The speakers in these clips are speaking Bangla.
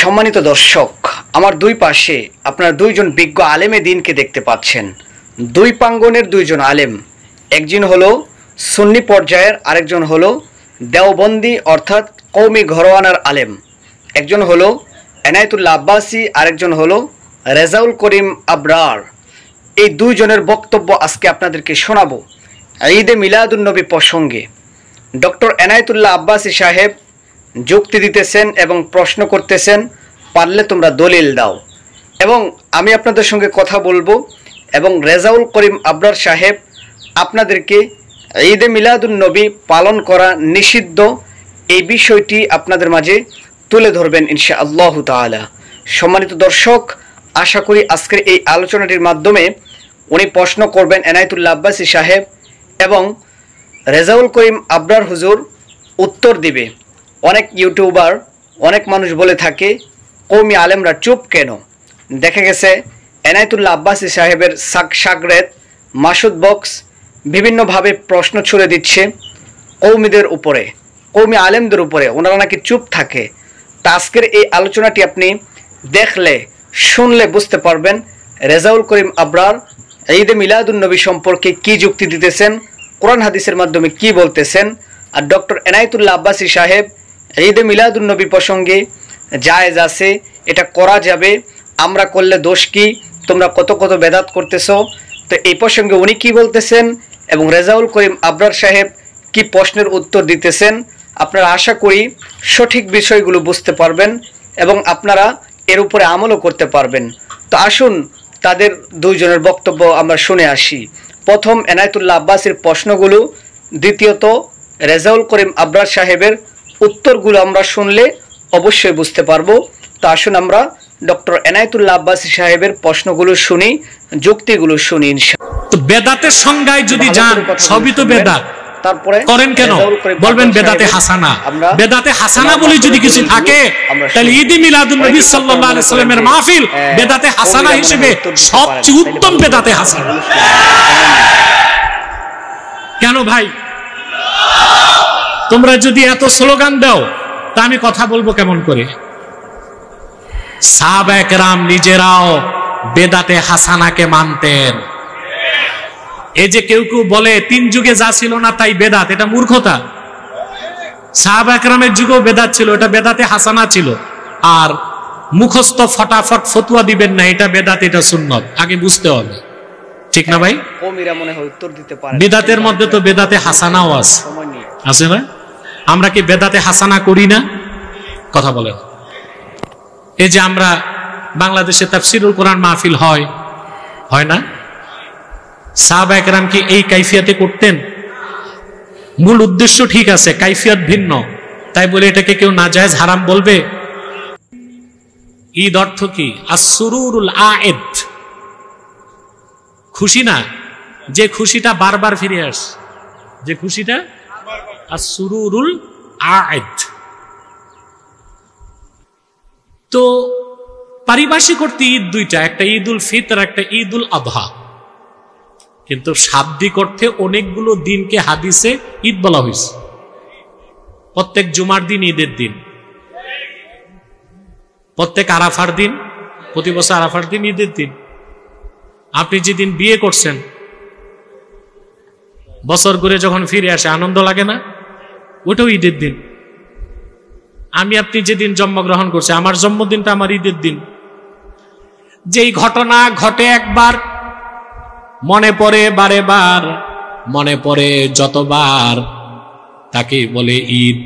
সম্মানিত দর্শক, আমার দুই পাশে আপনারা দুইজন বিজ্ঞ আলেমে দ্বীনকে দেখতে পাচ্ছেন। দুই প্রাঙ্গণের দুইজন আলেম, একজন হলো সুন্নি পর্যায়ের, আরেকজন হলো দেওবন্দি অর্থাৎ কওমি ঘরানার আলেম। একজন হলো এনায়েতুল্লাহ আব্বাসী, আরেকজন হলো রেজাউল করিম আবরার। এই দুইজনের বক্তব্য আজকে আপনাদেরকে শোনাবো ঈদে মিলাদুন্নবী প্রসঙ্গে। ডক্টর এনায়েতুল্লাহ আব্বাসী সাহেব যুক্তি দিতেছেন এবং প্রশ্ন করতেছেন, পারলে তোমরা দলিল দাও। এবং আমি আপনাদের সঙ্গে কথা বলবো এবং রেজাউল করিম আবরার সাহেব আপনাদেরকে ঈদে মিলাদুন্নবী পালন করা নিষিদ্ধ এই বিষয়টি আপনাদের মাঝে তুলে ধরবেন ইনশাআল্লাহু তাআলা। সম্মানিত দর্শক, আশা করি আজকের এই আলোচনাটির মাধ্যমে উনি প্রশ্ন করবেন এনায়েতুল্লাহ আব্বাসী সাহেব এবং রেজাউল করিম আবরার হুজুর উত্তর দিবে। অনেক ইউটিউবার, অনেক মানুষ বলে থাকে কওমি আলেমরা চুপ কেন। দেখা গেছে এনায়েতুল্লাহ আব্বাসী সাহেবের শাগরেদ মাসুদ বক্স বিভিন্নভাবে প্রশ্ন ছুড়ে দিচ্ছে কওমিদের উপরে, কওমি আলেমদের উপরে, ওনারা নাকি চুপ থাকে। তা আজকের এই আলোচনাটি আপনি দেখলে শুনলে বুঝতে পারবেন রেজাউল করিম আবরার ঈদে মিলাদুন্নবী সম্পর্কে কি যুক্তি দিতেছেন, কোরআন হাদিসের মাধ্যমে কি বলতেছেন। আর ডক্টর এনায়েতুল্লাহ আব্বাসী সাহেব ঈদে মিলাদুন্নবী প্রসঙ্গে জায়েজ আছে, এটা করা যাবে, আমরা করলে দোষ কি, তোমরা কত কত বেদাত করতেছো। তো এই প্রসঙ্গে উনি কি বলতেছেন এবং রেজাউল করিম আবরার সাহেব কি প্রশ্নের উত্তর দিতেছেন, আপনারা আশা করি সঠিক বিষয়গুলো বুঝতে পারবেন এবং আপনারা এর উপরে আমলও করতে পারবেন। তো আসুন তাদের দুইজনের বক্তব্য আমরা শুনে আসি। প্রথম এনায়েতুল্লাহ আব্বাসীর প্রশ্নগুলো, দ্বিতীয়ত রেজাউল করিম আবরার সাহেবের উত্তরগুলো আমরা শুনলে অবশ্যই বুঝতে পারবো। তো আসুন আমরা ডক্টর এনায়েতুল্লাহ আব্বাসী সাহেবের প্রশ্নগুলো শুনি, যুক্তিগুলো শুনি ইনশাআল্লাহ। তো বেদাতের সংজ্ঞায় যদি যান, সবই তো বেদাত। তারপরে করেন কেন বলবেন বেদাতে হাসানা। বেদাতে হাসানা বলে যদি কিছু থাকে তাহলে ঈদে মিলাদুন্নবী সাল্লাল্লাহু আলাইহি সাল্লামের মাহফিল বেদাতে হাসানা হিসেবে সবচেয়ে উত্তম বেদাতে হাসানা। কেন ভাই তোমরা যদি এত স্লোগান দাও তা আমি কথা বলবো কেমন করে? সাহাবায়ে কেরাম নিজেরাও বেদাতে হাসানাকে মানতেন। এই যে কেউ কেউ বলে তিন যুগে যা ছিল না তাই বেদাত, এটা মূর্খতা। সাহাবায়ে কেরামের যুগেও বেদাত ছিল, এটা বেদাতে হাসানা ছিল। আর মুখস্থ ফটাফট ফতোয়া দিবেন না এটা বেদাত, এটা সুন্নত, আগে বুঝতে হবে, ঠিক না ভাই? কওমিরা মনে হয় উত্তর দিতে পারে। বেদাতের মধ্যে তো বেদাতে হাসানাও আছে না? আমরা কি বেদাতে হাসানা করি না? কথা বলেন। এই যে আমরা বাংলাদেশে তাফসীরুল কোরআন মাহফিল হয় না? সাহাবায়ে কেরাম কি এই কাইফিয়াতে করতেন? মূল উদ্দেশ্য ঠিক আছে, কাইফিয়াত ভিন্ন, তাই বলে এটাকে কেউ নাজায়েজ হারাম বলবে? ঈদ অর্থ কি? আসসুরুরুল আয়েদ, খুশি না, যে খুশিটা বারবার ফিরে আসে, যে খুশিটা আসসুরুরুল আয়েদ। তো পারিভাষিক অর্থে ঈদ দুইটা, একটা ঈদুল ফিতর, একটা ঈদুল আযহা। কিন্তু শাব্দিক অর্থে অনেকগুলো দিনকে হাদিসে ঈদ বলা হয়েছে। প্রত্যেক জুমার দিন ঈদের দিন, প্রত্যেক আরাফার দিন, প্রতি বছর আরাফার দিন ঈদের দিন। আপনি যেদিন বিয়ে করছেন, বছর ঘুরে যখন ফিরে আসে আনন্দ লাগে না? ওটাও ঈদের দিন। আমি আপনি যেদিন জন্মগ্রহণ করছি, আমার জন্মদিনটা আমার ঈদের দিন। যেই ঘটনা ঘটে একবার, মনে পড়ে বারে বার, মনে পড়ে যতবার, তাকে বলে ঈদ।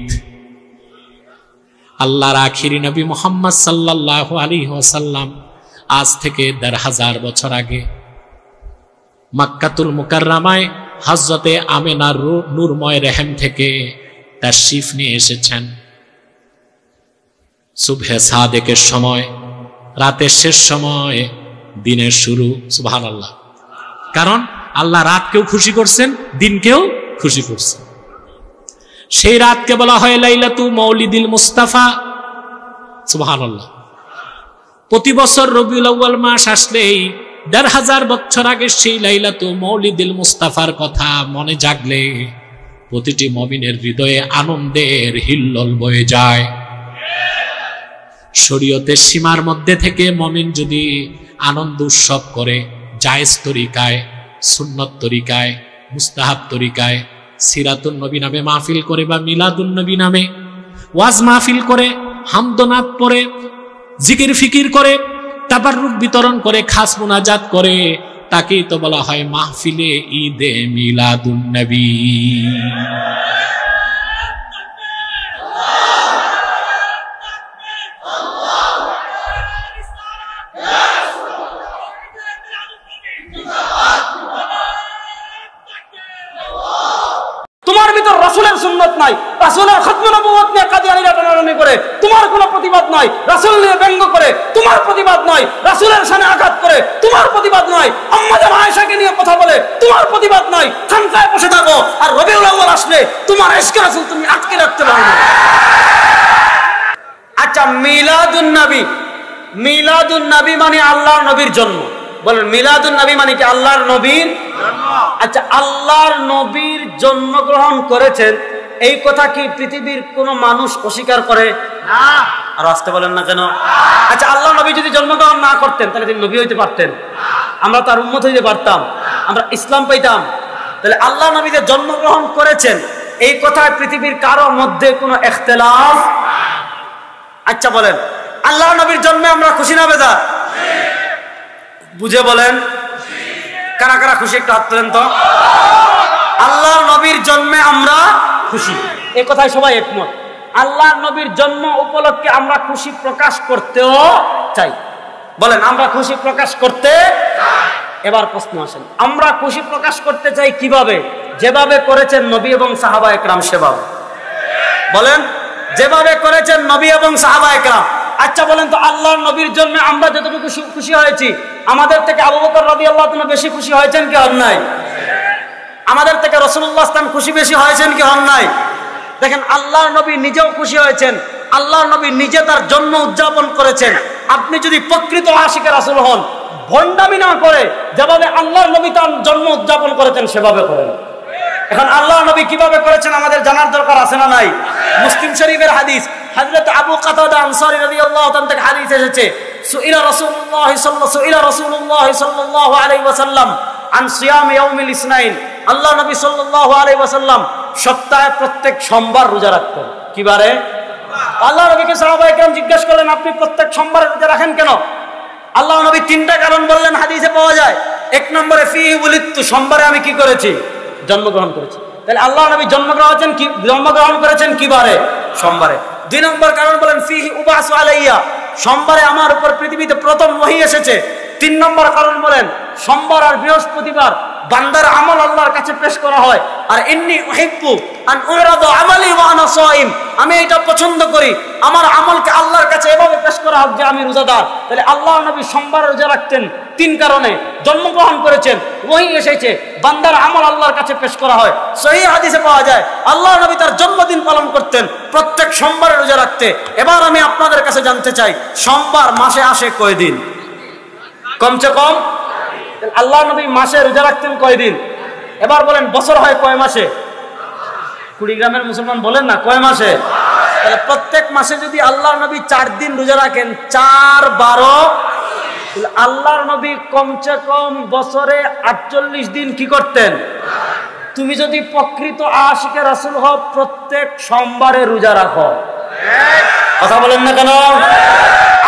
আল্লাহর আখিরি নবী মুহাম্মদ সাল্লাল্লাহু আলাইহি ওয়াসাল্লাম আজ থেকে ১৫০০ বছর আগে মক্কাতুল মুকাররমায় হযরতে আমিনার নূরময় রেহেম থেকে তাশরীফ নিয়ে এসেছেন। সুবহে সাদেকের সময়, রাতের শেষ সময়, দিনের শুরু। সুবহানাল্লাহ। কারণ আল্লাহ রাতকেও খুশি করছেন, দিনকেও খুশি করছেন। সেই রাতকে বলা হয় লাইলাতু মাউলিদিল মুস্তাফা। সুবহানাল্লাহ। প্রতি বছর রবিউল আউয়াল মাস আসলেই ১৫০০ বছর আগে সেই লাইলাতু মাউলিদিল মুস্তাফার কথা মনে জাগলে প্রতিটি মুমিনের হৃদয়ে আনন্দের হিল্লোল বয়ে যায়। শরীয়তের সীমার মধ্যে থেকে মুমিন যদি আনন্দ উৎসব করে, জায়েজ তরিকায়, সুন্নত তরিকায়, মুস্তাহাব তরিকায়, সিরাতুন নবী নামে মাহফিল করে বা মিলাদুন নবী নামে ওয়াজ মাহফিল করে, হামদনাত পড়ে, জিকির ফিকির করে, তাবাররুক বিতরণ করে, খাস মুনাজাত করে, তাকেই তো বলা হয় মাহফিলে ঈদে মিলাদুন নবী। তোমার ভিতর রাসূলের সুন্নাত নাই, রাসূলের খতমে নবুয়ত নিয়ে কাদিয়ানীরা টানাটানি করে, তোমার কোনো প্রতিবাদ নাই। রাসূল নিয়ে ব্যঙ্গ করে, তোমার প্রতিবাদ নাই। রাসূলের শানে আঘাত করে, তোমার প্রতিবাদ নাই। আম্মা জান আয়েশাকে নিয়ে কথা বলে, তোমার প্রতিবাদ নাই। খানকায় বসে থাকো, আর রবিউল আউয়াল আসলে তোমার ইশকে রাসূল তুমি আটকে রাখতে পারো না। আচ্ছা, মিলাদুন নবী, মিলাদুন নবী মানে আল্লাহর নবীর জন্ম। বলেন, মিলাদুন নবী মানে কি? আল্লাহর নবীর জন্ম। আচ্ছা, আল্লাহর নবীর জন্মগ্রহণ করেছেন এই কথা কি পৃথিবীর কোন মানুষ অস্বীকার করে? না। আর আসতে বলেন না কেন? আচ্ছা, আল্লাহ নবী যদি জন্মগ্রহণ না করতেন তাহলে তিনি নবী হইতে পারতেন? আমরা তার উম্মত হইতে পারতাম? আমরা ইসলাম পাইতাম? তাহলে আল্লাহ নবী যে জন্মগ্রহণ করেছেন এই কথায় পৃথিবীর কারো মধ্যে কোনো ইখতিলাফ? আচ্ছা বলেন, আল্লাহ নবীর জন্মে আমরা খুশি না বেজার? বুঝে বলেন, কারা কারা খুশি একটু হাত তোলেন তো। আল্লাহর নবীর জন্মে আমরা খুশি, এই কথায় সবাই একমত। আল্লাহর নবীর জন্ম উপলক্ষে আমরা খুশি প্রকাশ করতেও চাই। বলেন, আমরা খুশি প্রকাশ করতে চাই। এবার প্রশ্ন আসেন, আমরা খুশি প্রকাশ করতে চাই কিভাবে? যেভাবে করেছেন নবী এবং সাহাবা একরাম সেভাবে। বলেন, যেভাবে করেছেন নবী এবং সাহাবা একরাম। আচ্ছা বলেন তো, আল্লাহর নবীর জন্য আমরা যতটুকু খুশি হয়েছি, আমাদের থেকে আবু বকর রাদিয়াল্লাহু তাআলা বেশি খুশি হয়েছেন কি হন নাই? আমাদের থেকে রাসূলুল্লাহ সাল্লাল্লাহু আলাইহি ওয়াসাল্লাম খুশি বেশি হয়েছেন কি হন নাই? দেখেন, আল্লাহর নবী নিজেও খুশি হয়েছেন, আল্লাহর নবী নিজে তার জন্ম উদযাপন করেছেন। আপনি যদি প্রকৃত আশিকে রাসূল হন, ভণ্ডামি না করে যেভাবে আল্লাহর নবী তার জন্ম উদযাপন করেছেন সেভাবে করেন। এখন আল্লাহর নবী কিভাবে করেছেন আমাদের জানার দরকার আছে না নাই? মুসলিম শরীফের হাদিস, হযরত আবু কাতাদা আনসারী রাদিয়াল্লাহু তাআলা থেকে হাদিস এসেছে, সুইলা রাসূলুল্লাহ সাল্লাল্লাহু আলাইহি ওয়াসাল্লাম আন সিয়াম ইয়াউমিল ইসনাইন। আল্লাহ নবী সাল্লাল্লাহু আলাইহি ওয়াসাল্লাম সপ্তাহে প্রত্যেক সোমবার রোজা রাখতেন। কি বারে? আল্লাহ নবীকে সাহাবায়ে কেরাম জিজ্ঞেস করলেন, আপনি প্রত্যেক সোমবার রোজা রাখেন কেন? আল্লাহ নবী তিনটা কারণ বললেন, হাদিসে পাওয়া যায়। এক নম্বরে, ফিহি উলিদতু, সোমবারে আমি কি করেছি? জন্মগ্রহণ করেছি। তাহলে আল্লাহ নবী জন্মগ্রহণ করেছেন কি বারে? সোমবারে। দুই নম্বর কারণ বলেন, ফিহি উবাসু আলাইয়া, সোমবারে আমার উপর পৃথিবীতে প্রথম ওহী এসেছে। তিন নম্বর কারণ বলেন, সোমবার আর বৃহস্পতিবার বান্দার আমল আল্লাহর কাছে পেশ করা হয়। আর ইন্নী উহিব্বু আন উরাদা আমালি ওয়া আনা সাইম, আমি এটা পছন্দ করি আমার আমলকে আল্লাহর কাছে এভাবে পেশ করা হোক যে আমি রোজাদার। তাহলে আল্লাহর নবী সোমবার রোজা রাখতেন তিন কারণে। জন্মগ্রহণ করেছেন, ওহী এসেছে, বান্দার আমল আল্লাহর কাছে পেশ করা হয়। সহিহ হাদিসে পাওয়া যায় আল্লাহর নবী তার জন্মদিন পালন করতেন, প্রত্যেক সোমবারে রোজা রাখতে। এবার আমি আপনাদের কাছে জানতে চাই, সোমবার মাসে আসে কয়দিন? কমসে কম। আল্লাহ নবী মাসে রোজা রাখতেন কয়দিন? এবার বলেন, বছর হয় কয় মাসে? কুড়িগ্রামের মুসলমান বলেন না, কয় মাসে? তাহলে প্রত্যেক মাসে যদি আল্লাহর নবী 4 দিন রোজা রাখেন, 4 12, আল্লাহর নবী কমসে কম বছরে 48 দিন কি করতেন? তুমি যদি প্রকৃত আশিকে রাসূল হও, প্রত্যেক সোমবারে রোজা রাখো। কথা বলেন না কেন?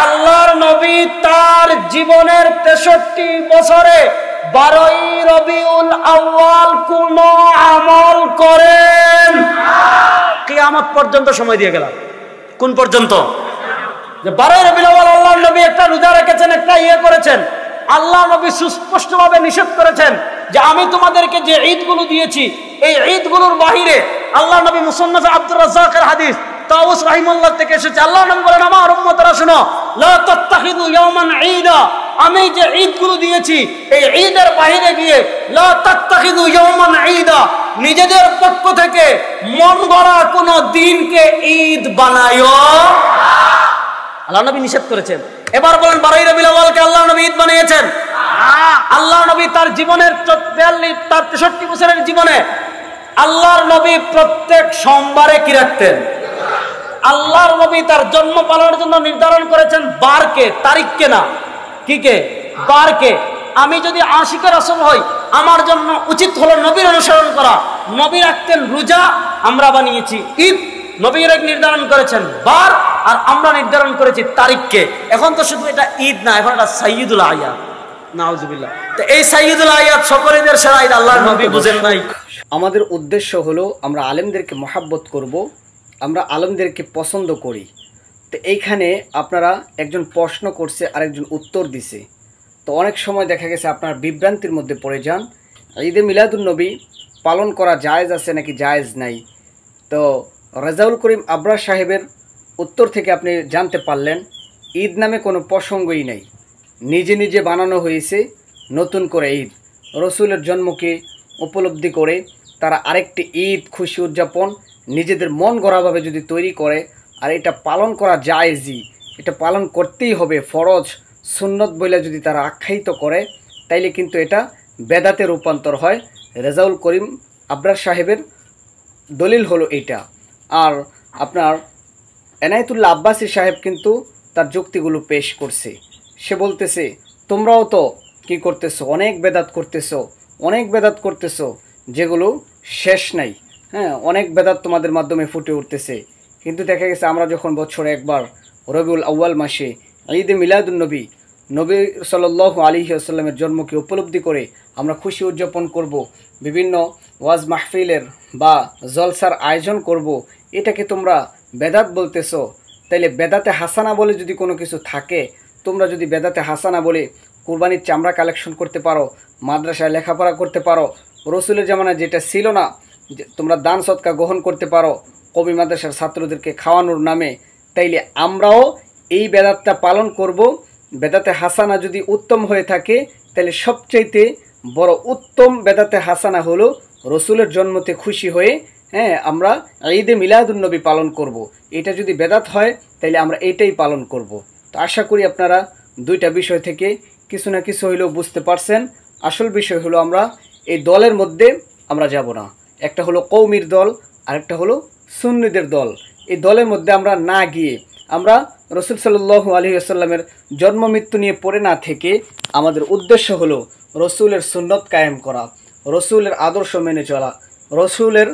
আল্লাহর নবী তার জীবনের 63 বছরে 12ই রবিউল আউয়াল কোন আমল করেন? কিয়ামত পর্যন্ত সময় দিয়ে গেলাম। কোন পর্যন্ত? যে 12ই রবিউল আউয়াল আল্লাহর নবী একটা রোজা রেখেছেন, একটা করেছেন। আল্লাহ নবী সুস্পষ্টভাবে নিষেধ করেছেন যে আমি তোমাদেরকে যে ঈদগুলো দিয়েছি এই ঈদগুলোর বাহিরে, আল্লাহ নবী মুসান্নাফ আব্দুর রাজ্জাকের হাদিস তাউস রাহিমাহুল্লাহ থেকে এসেছে, আল্লাহ নবী বলেন, আমার উম্মতরা শুনো, লা তাত্তাখিযু ইয়াওমান ঈদা, আমি যে ঈদগুলো দিয়েছি এই ঈদের বাহিরে গিয়ে লা তাত্তাখিযু ইয়াওমান ঈদা, নিজেদের পক্ষ থেকে মন গড়া কোনো দিনকে ঈদ বানায়ো। আল্লাহ নবী নিষেধ করেছেন। এবার বলেন, 12ই রবিউল আউয়ালকে আল্লাহ নবী ঈদ বানিয়েছেন? আল্লাহ নবী তার জীবনের 63 বছরের জীবনে আল্লাহর নবী প্রত্যেক সোমবারে কি রাখতেন? আল্লাহর নবী তার জন্ম পালনের জন্য নির্ধারণ করেছেন বারকে, তারিখকে না, কি কে, বারকে। আমি যদি আশিকের রাসূল হই, আমার জন্য উচিত হলো নবীর অনুসরণ করা। নবী রাখতেন রোজা, আমরা বানিয়েছি ঈদ। নবীর এক নির্ধারণ করেছেন বার, আর আমরা নির্ধারণ করেছি তারিখকে। এখন তো শুধু এটা ঈদ না, এখন এটা সাইয়্যিদুল আয়াত, নাউজুবিল্লাহ। তো এই সাইয়্যিদুল আয়াত সকলের সেরা ঈদ, আল্লাহর নবী বুঝেন নাই। আমাদের উদ্দেশ্য হলো আমরা আলেমদেরকে মহাব্বত করব, আমরা আলেমদেরকে পছন্দ করি। তো এইখানে আপনারা একজন প্রশ্ন করছে, আরেকজন উত্তর দিছে। তো অনেক সময় দেখা গেছে আপনার বিভ্রান্তির মধ্যে পড়ে যান। ঈদে মিলাদুন্নবী পালন করা জায়েজ আছে নাকি জায়েজ নাই। তো রেজাউল করিম আবরার সাহেবের উত্তর থেকে আপনি জানতে পারলেন ঈদ নামে কোনো প্রসঙ্গই নাই, নিজে নিজে বানানো হয়েছে নতুন করে ঈদ। রসুলের জন্মকে উপলব্ধি করে তারা আরেকটি ঈদ খুশি উদযাপন নিজেদের মন গড়াভাবে যদি তৈরি করে, আর এটা পালন করা জায়েজই, এটা পালন করতেই হবে, ফরজ সুন্নত বলে যদি তারা আখ্যায়িত করে, তাইলে কিন্তু এটা বেদাতে রূপান্তর হয়। রেজাউল করিম আবরার সাহেবের দলিল হলো এইটা। আর আপনার এনায়েতুল্লাহ আব্বাসী সাহেব কিন্তু তার যুক্তিগুলো পেশ করছে। সে বলতেছে তোমরাও তো কি করতেছো, অনেক বেদাত করতেছো, অনেক বেদাত করতেছো যেগুলো শেষ নাই। হ্যাঁ, অনেক বেদাত তোমাদের মাধ্যমে ফুটে উঠতেছে। কিন্তু দেখা গেছে আমরা যখন বছরে একবার রবিউল আউয়াল মাসে ঈদে মিলাদুন্নবী, নবী সাল্লাল্লাহু আলাইহি ওয়াসাল্লামের জন্মকে উপলব্ধি করে আমরা খুশি উদযাপন করব, বিভিন্ন ওয়াজ মাহফিলের বা জলসার আয়োজন করব, এটাকে তোমরা বেদাত বলতেছো। তাইলে বেদাতে হাসানা বলে যদি কোনো কিছু থাকে, তোমরা যদি বেদাতে হাসানা বলে কুরবানির চামড়া কালেকশন করতে পারো, মাদ্রাসায় লেখাপড়া করতে পারো, রসুলের জামানায় যেটা ছিল না, তোমরা দান সৎকা গ্রহণ করতে পারো কবি মাদ্রাসার ছাত্রদেরকে খাওয়ানোর নামে, তাইলে আমরাও এই বেদাতটা পালন করব। বেদাতে হাসানা যদি উত্তম হয়ে থাকে, তাহলে সবচাইতে বড় উত্তম বেদাতে হাসানা হলো রসুলের জন্মতে খুশি হয়ে আমরা ঈদে মিলাদুন্নবী পালন করব। এটা যদি বেদাত হয় তাহলে আমরা এইটাই পালন করব। তো আশা করি আপনারা দুইটা বিষয় থেকে কিছু না কিছু হইলেও বুঝতে পারছেন। আসল বিষয় হলো আমরা এই দলের মধ্যে আমরা যাব না। একটা হলো কওমির দল, আরেকটা হলো সুন্নিদের দল। এই দলের মধ্যে আমরা না গিয়ে আমরা রসুল সাল্লাল্লাহু আলাইহি ওয়াসাল্লামের জন্ম মৃত্যু নিয়ে পড়ে না থেকে আমাদের উদ্দেশ্য হলো রসুলের সুন্নত কায়েম করা, রসুলের আদর্শ মেনে চলা, রসুলের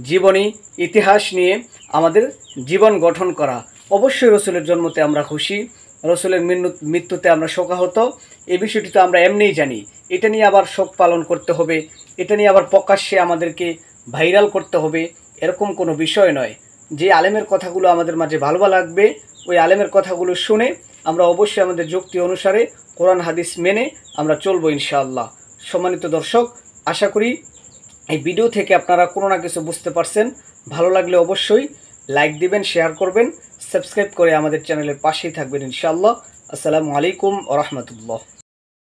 জীবনী ইতিহাস নিয়ে আমাদের জীবন গঠন করা। অবশ্যই রসুলের জন্মতে আমরা খুশি, রসুলের মৃত্যুতে আমরা শোকাহত, এই বিষয়টি তো আমরা এমনিই জানি। এটা নিয়ে আবার শোক পালন করতে হবে, এটা নিয়ে আবার প্রকাশ্যে আমাদেরকে ভাইরাল করতে হবে, এরকম কোনো বিষয় নয়। যে আলেমের কথাগুলো আমাদের মাঝে ভালো লাগবে, ওই আলেমের কথাগুলো শুনে আমরা অবশ্যই আমাদের যুক্তি অনুসারে কোরআন হাদিস মেনে আমরা চলবো ইনশাআল্লাহ। সম্মানিত দর্শক, আশা করি এই ভিডিও থেকে আপনারা কোনো না কিছু বুঝতে পারছেন। ভালো লাগলে অবশ্যই লাইক দিবেন, শেয়ার করবেন, সাবস্ক্রাইব করে আমাদের চ্যানেলের পাশেই থাকবেন ইনশাআল্লাহ। আসসালামু আলাইকুম ওয়া রাহমাতুল্লাহ।